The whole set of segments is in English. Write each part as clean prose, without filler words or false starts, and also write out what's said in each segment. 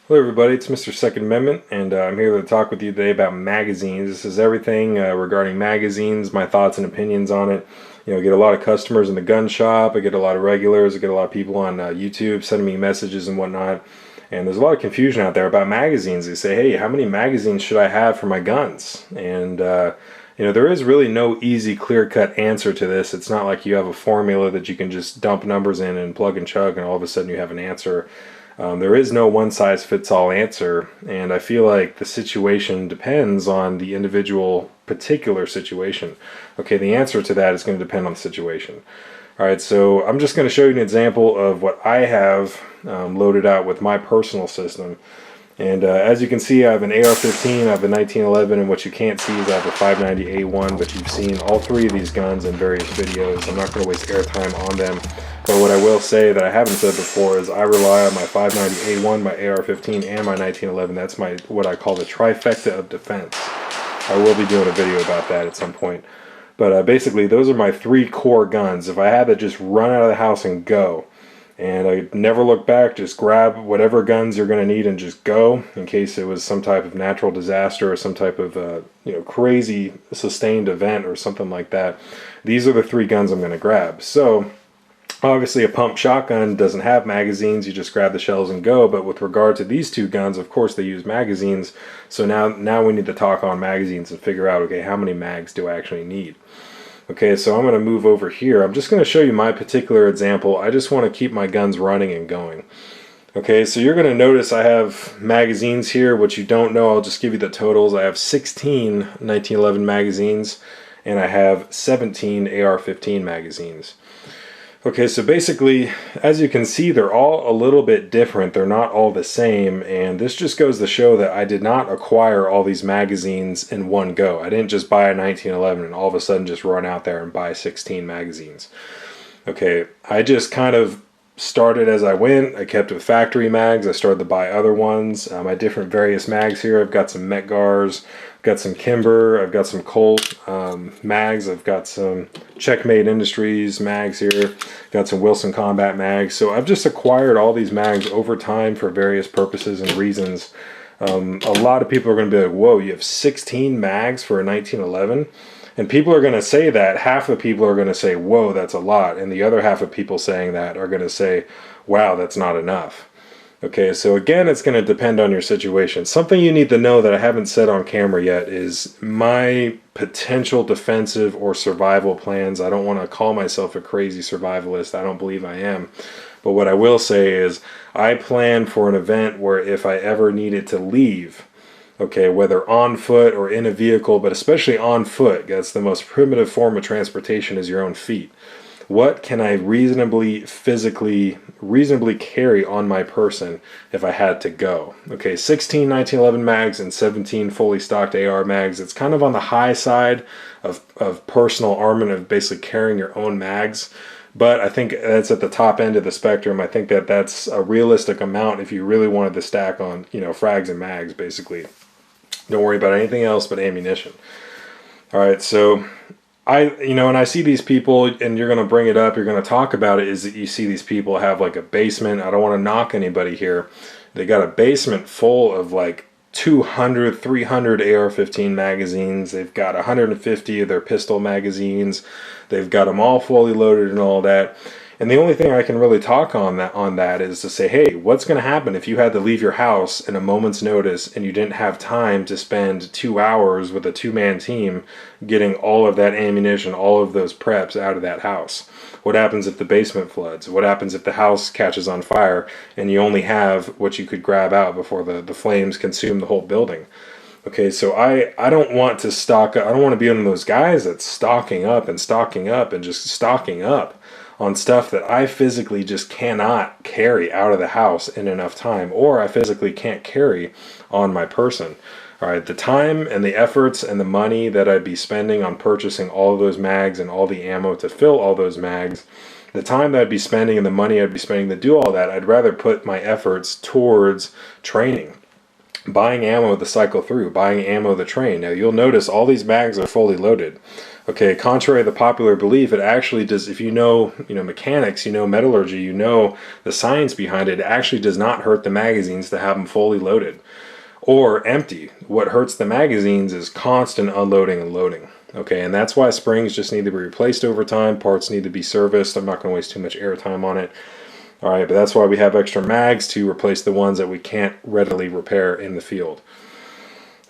Hello everybody, it's Mr. Second Amendment, and I'm here to talk with you today about magazines. This is everything regarding magazines, my thoughts and opinions on it. I get a lot of customers in the gun shop, I get a lot of regulars, I get a lot of people on YouTube sending me messages and whatnot. And there's a lot of confusion out there about magazines. They say, hey, how many magazines should I have for my guns? And there is really no easy, clear-cut answer to this. It's not like you have a formula that you can just dump numbers in and plug and chug and all of a sudden you have an answer. There is no one-size-fits-all answer, and I feel like the situation depends on the individual particular situation. Okay, the answer to that is going to depend on the situation. Alright, so I'm just going to show you an example of what I have loaded out with my personal system. And as you can see, I have an AR-15, I have a 1911, and what you can't see is I have a 590A1, but you've seen all three of these guns in various videos. I'm not going to waste airtime on them. But what I will say that I haven't said before is I rely on my 590A1, my AR-15, and my 1911. That's my what I call the trifecta of defense. I will be doing a video about that at some point. But basically, those are my three core guns. If I had to just run out of the house and go, and I never look back, just grab whatever guns you're going to need and just go in case it was some type of natural disaster or some type of crazy sustained event or something like that. These are the three guns I'm going to grab. So obviously a pump shotgun doesn't have magazines, you just grab the shells and go, but with regard to these two guns, of course they use magazines. So now we need to talk on magazines and figure out, okay, how many mags do I actually need? Okay, so I'm going to move over here. I'm just going to show you my particular example. I just want to keep my guns running and going. Okay, so you're going to notice I have magazines here. What you don't know, I'll just give you the totals. I have 16 1911 magazines, and I have 17 AR-15 magazines. Okay, so basically, as you can see, they're all a little bit different. They're not all the same, and this just goes to show that I did not acquire all these magazines in one go. I didn't just buy a 1911 and all of a sudden just run out there and buy 16 magazines. Okay, I just kind of started as I went. I kept with factory mags. I started to buy other ones. My different various mags here. I've got some Metgars, I've got some Kimber, I've got some Colt mags. I've got some Checkmate Industries mags here. Got some Wilson Combat mags. So I've just acquired all these mags over time for various purposes and reasons. A lot of people are going to be like, whoa, you have 16 mags for a 1911? And people are going to say that. Half of people are going to say, whoa, that's a lot. And the other half of people saying that are going to say, wow, that's not enough. Okay, so again, it's going to depend on your situation. Something you need to know that I haven't said on camera yet is my potential defensive or survival plans. I don't want to call myself a crazy survivalist. I don't believe I am. But what I will say is I plan for an event where if I ever needed to leave, okay, whether on foot or in a vehicle, but especially on foot, that's the most primitive form of transportation is your own feet. What can I reasonably carry on my person if I had to go? Okay, 16 1911 mags and 17 fully stocked AR mags. It's kind of on the high side of personal armament, of basically carrying your own mags. But I think that's at the top end of the spectrum. I think that that's a realistic amount if you really wanted to stack on, frags and mags, basically. Don't worry about anything else but ammunition. All right, so when I see these people, and you're going to bring it up, you're going to talk about it, is that you see these people have like a basement. I don't want to knock anybody here. They got a basement full of like 200, 300 AR-15 magazines. They've got 150 of their pistol magazines. They've got them all fully loaded and all that. And the only thing I can really talk on that is to say, hey, what's going to happen if you had to leave your house in a moment's notice and you didn't have time to spend 2 hours with a two-man team getting all of that ammunition, all of those preps out of that house? What happens if the basement floods? What happens if the house catches on fire and you only have what you could grab out before the flames consume the whole building? Okay, so I don't want to stock up. I don't want to be one of those guys that's stocking up and just stocking up on stuff that I physically just cannot carry out of the house in enough time, or I physically can't carry on my person. All right, the time and the efforts and the money that I'd be spending on purchasing all of those mags and all the ammo to fill all those mags, the time that I'd be spending and the money I'd be spending to do all that, I'd rather put my efforts towards training. buying ammo to cycle through, buying ammo to train. Now you'll notice all these mags are fully loaded. Okay, contrary to the popular belief, it actually does. If you know mechanics, you know metallurgy, you know the science behind it, it actually does not hurt the magazines to have them fully loaded or empty. What hurts the magazines is constant unloading and loading. Okay, and that's why springs just need to be replaced over time. Parts need to be serviced. I'm not going to waste too much airtime on it. All right, but that's why we have extra mags to replace the ones that we can't readily repair in the field.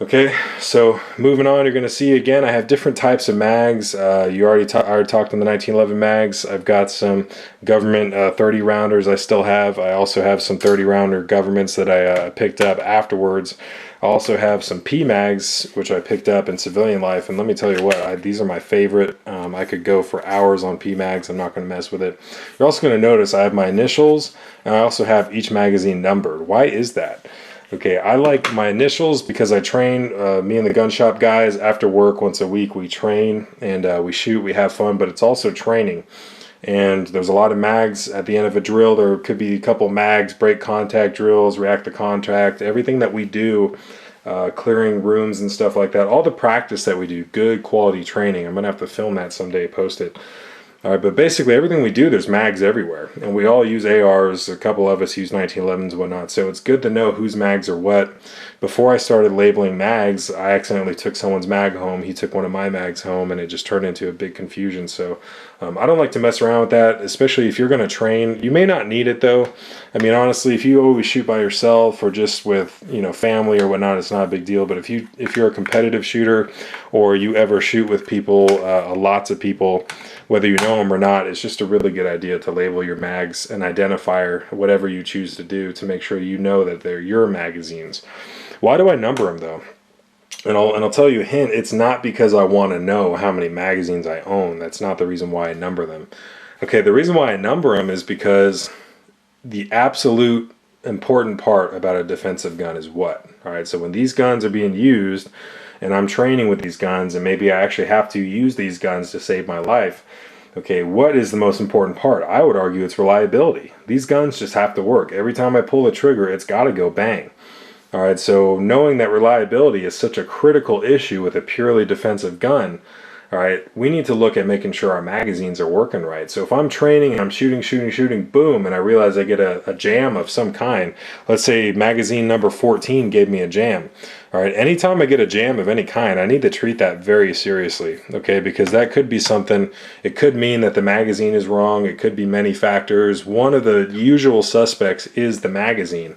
Okay, so moving on, you're going to see again, I have different types of mags. You already talked on the 1911 mags. I've got some government 30 rounders I still have. I also have some 30 rounder governments that I picked up afterwards. I also have some P mags, which I picked up in civilian life. And let me tell you what, these are my favorite. I could go for hours on P mags. I'm not going to mess with it. You're also going to notice I have my initials, and I also have each magazine numbered. Why is that? Okay, I like my initials because I train. Me and the gun shop guys, after work once a week, we train and we shoot, we have fun, but it's also training. And there's a lot of mags at the end of a drill. There could be a couple mags, break contact drills, react to contact, everything that we do, clearing rooms and stuff like that. All the practice that we do, good quality training. I'm going to have to film that someday, post it. All right, but basically everything we do, there's mags everywhere. And we all use ARs. A couple of us use 1911s and whatnot. So it's good to know whose mags are what. Before I started labeling mags, I accidentally took someone's mag home. He took one of my mags home, and it just turned into a big confusion. So I don't like to mess around with that, especially if you're going to train. You may not need it, though. I mean, honestly, if you always shoot by yourself or just with family or whatnot, it's not a big deal. But if you're a competitive shooter or you ever shoot with people, lots of people, whether you know them or not, it's just a really good idea to label your mags and identifier whatever you choose to do to make sure you know that they're your magazines. Why do I number them though? And I'll tell you a hint, it's not because I want to know how many magazines I own. That's not the reason why I number them. Okay, the reason why I number them is because the absolute important part about a defensive gun is what? All right, so when these guns are being used and I'm training with these guns and maybe I actually have to use these guns to save my life, okay, what is the most important part? I would argue it's reliability. These guns just have to work. Every time I pull the trigger, it's got to go bang. All right, so knowing that reliability is such a critical issue with a purely defensive gun, all right, we need to look at making sure our magazines are working right. So if I'm training and I'm shooting, boom, and I realize I get a jam of some kind, let's say magazine number 14 gave me a jam. All right, anytime I get a jam of any kind, I need to treat that very seriously, okay, because that could be something. It could mean that the magazine is wrong. It could be many factors. One of the usual suspects is the magazine.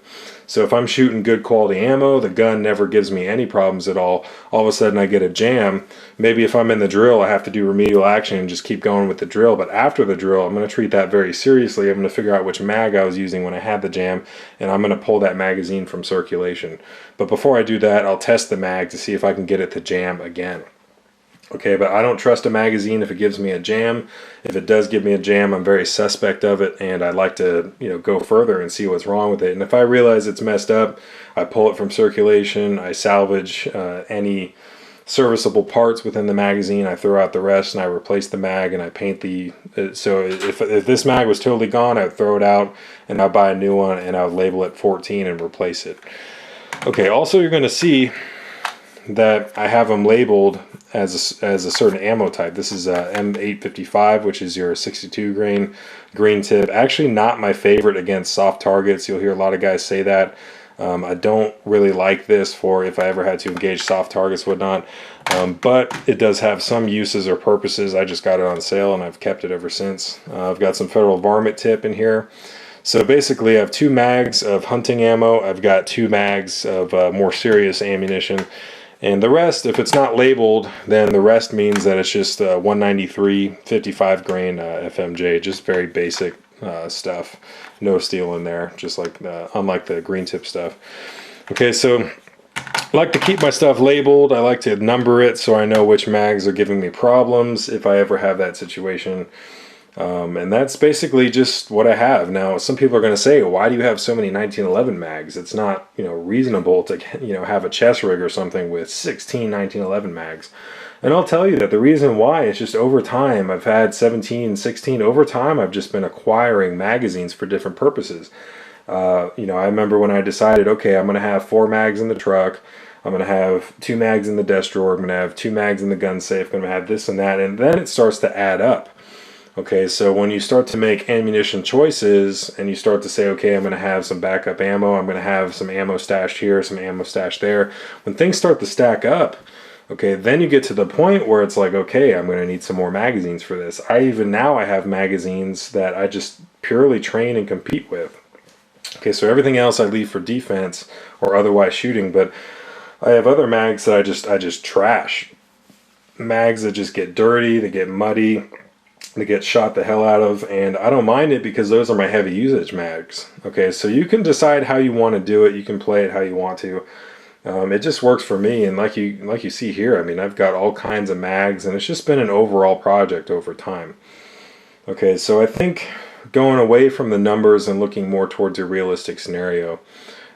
So if I'm shooting good quality ammo, the gun never gives me any problems at all. All of a sudden I get a jam. Maybe if I'm in the drill, I have to do remedial action and just keep going with the drill. But after the drill, I'm going to treat that very seriously. I'm going to figure out which mag I was using when I had the jam, and I'm going to pull that magazine from circulation. But before I do that, I'll test the mag to see if I can get it to jam again. Okay, but I don't trust a magazine if it gives me a jam. If it does give me a jam, I'm very suspect of it, and I'd like to, go further and see what's wrong with it. And if I realize it's messed up, I pull it from circulation. I salvage any serviceable parts within the magazine. I throw out the rest, and I replace the mag, and I paint the. So if this mag was totally gone, I'd throw it out, and I'd buy a new one, and I'd label it 14 and replace it. Okay. Also, you're going to see that I have them labeled as a certain ammo type. This is M855, which is your 62 grain green tip. Actually not my favorite against soft targets. You'll hear a lot of guys say that. I don't really like this for if I ever had to engage soft targets, whatnot. But it does have some uses or purposes. I just got it on sale and I've kept it ever since. I've got some federal varmint tip in here. So basically I have 2 mags of hunting ammo. I've got 2 mags of more serious ammunition. And the rest, if it's not labeled, then the rest means that it's just 193 55 grain FMJ, just very basic stuff. No steel in there, just like unlike the green tip stuff. Okay, so I like to keep my stuff labeled. I like to number it so I know which mags are giving me problems if I ever have that situation. And that's basically just what I have. Now, some people are going to say, why do you have so many 1911 mags? It's not, reasonable to, have a chest rig or something with 16 1911 mags. And I'll tell you that the reason why is just over time, I've had 17, 16. Over time, I've just been acquiring magazines for different purposes. I remember when I decided, okay, I'm going to have 4 mags in the truck. I'm going to have 2 mags in the desk drawer. I'm going to have 2 mags in the gun safe. I'm going to have this and that. And then it starts to add up. Okay, so when you start to make ammunition choices and you start to say, okay, I'm going to have some backup ammo, I'm going to have some ammo stashed here, some ammo stashed there. When things start to stack up, okay, then you get to the point where it's like, okay, I'm going to need some more magazines for this. I have magazines that I just purely train and compete with. Okay, so everything else I leave for defense or otherwise shooting, but I have other mags that I just trash. Mags that just get dirty, they get muddy, they get shot the hell out of, and I don't mind it because those are my heavy usage mags. Okay, so you can decide how you want to do it. You can play it how you want to. It just works for me, and like you see here, I mean, I've got all kinds of mags, and it's just been an overall project over time. Okay, so I think going away from the numbers and looking more towards a realistic scenario.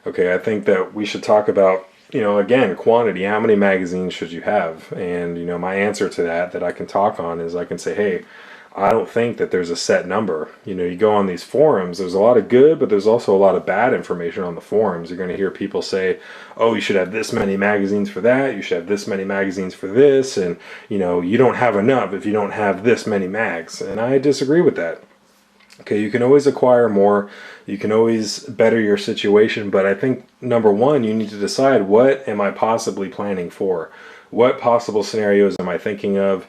Okay, I think that we should talk about, again, quantity. How many magazines should you have? And, my answer to that I can talk on is I can say, hey, I don't think that there's a set number. You go on these forums, there's a lot of good, but there's also a lot of bad information on the forums. You're going to hear people say, oh, you should have this many magazines for that, you should have this many magazines for this, and, you don't have enough if you don't have this many mags. And I disagree with that. Okay, you can always acquire more, you can always better your situation, but I think, number one, you need to decide, what am I possibly planning for? What possible scenarios am I thinking of?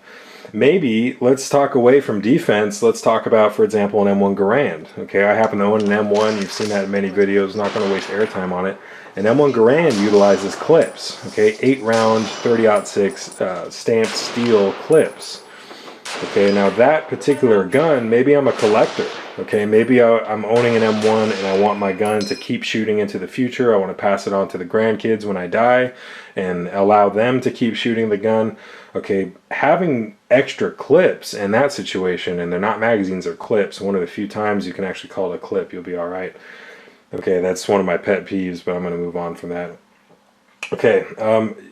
Maybe let's talk away from defense. Let's talk about, for example, an M1 Garand. Okay, I happen to own an M1. You've seen that in many videos. Not going to waste airtime on it. An M1 Garand utilizes clips. Okay, 8-round 30-06 stamped steel clips. Okay, now that particular gun, maybe I'm a collector. Okay, maybe I'm owning an M1 and I want my gun to keep shooting into the future. I want to pass it on to the grandkids when I die and allow them to keep shooting the gun. Okay, having extra clips in that situation, and they're not magazines, they're clips. One of the few times you can actually call it a clip, you'll be all right. Okay, that's one of my pet peeves, but I'm going to move on from that. Okay,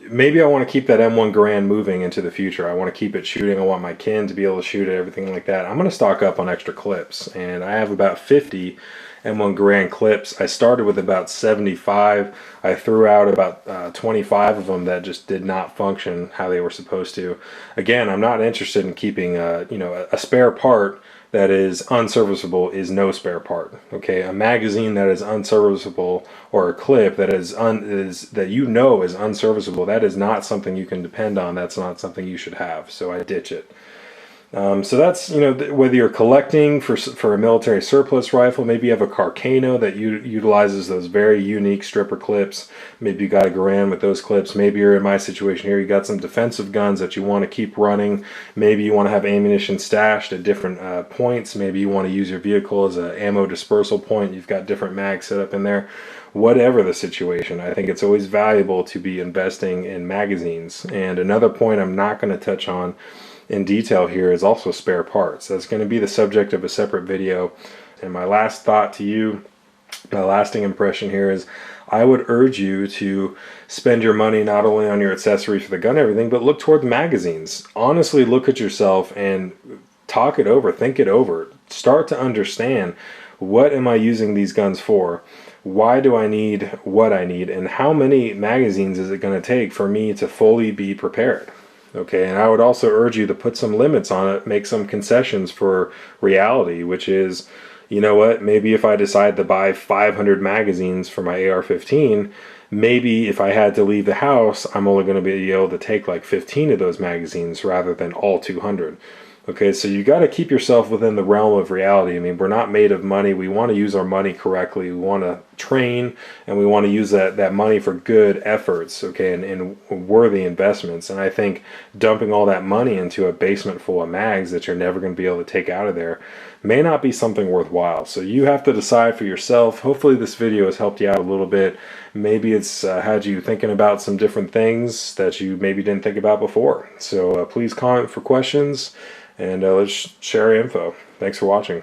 maybe I want to keep that M1 Garand moving into the future. I want to keep it shooting. I want my kin to be able to shoot it, everything like that. I'm going to stock up on extra clips, and I have about 50 M1 Garand clips. I started with about 75. I threw out about 25 of them that just did not function how they were supposed to. Again, I'm not interested in keeping a spare part that is unserviceable is no spare part. Okay, a magazine that is unserviceable, or a clip that is unserviceable, that is not something you can depend on. That's not something you should have. So I ditch it. So that's, whether you're collecting for a military surplus rifle, maybe you have a Carcano that utilizes those very unique stripper clips. Maybe you got a Garand with those clips. Maybe you're in my situation here, you got some defensive guns that you want to keep running. Maybe you want to have ammunition stashed at different points. Maybe you want to use your vehicle as an ammo dispersal point. You've got different mags set up in there. Whatever the situation, I think it's always valuable to be investing in magazines. And another point I'm not going to touch on in detail here is also spare parts. That's going to be the subject of a separate video. And my last thought to you, my lasting impression here is, I would urge you to spend your money not only on your accessories for the gun and everything, but look toward the magazines. Honestly, look at yourself and talk it over, think it over. Start to understand, what am I using these guns for? Why do I need what I need? And how many magazines is it going to take for me to fully be prepared? Okay, and I would also urge you to put some limits on it, make some concessions for reality, which is, you know what, maybe if I decide to buy 500 magazines for my AR-15, maybe if I had to leave the house, I'm only going to be able to take like 15 of those magazines rather than all 200. Okay, so you got to keep yourself within the realm of reality. I mean, we're not made of money. We want to use our money correctly. We want to train, and we want to use that money for good efforts, okay, and worthy investments. And I think dumping all that money into a basement full of mags that you're never going to be able to take out of there may not be something worthwhile. So you have to decide for yourself. Hopefully this video has helped you out a little bit. Maybe it's had you thinking about some different things that you maybe didn't think about before. So please comment for questions. And let's share info. Thanks for watching.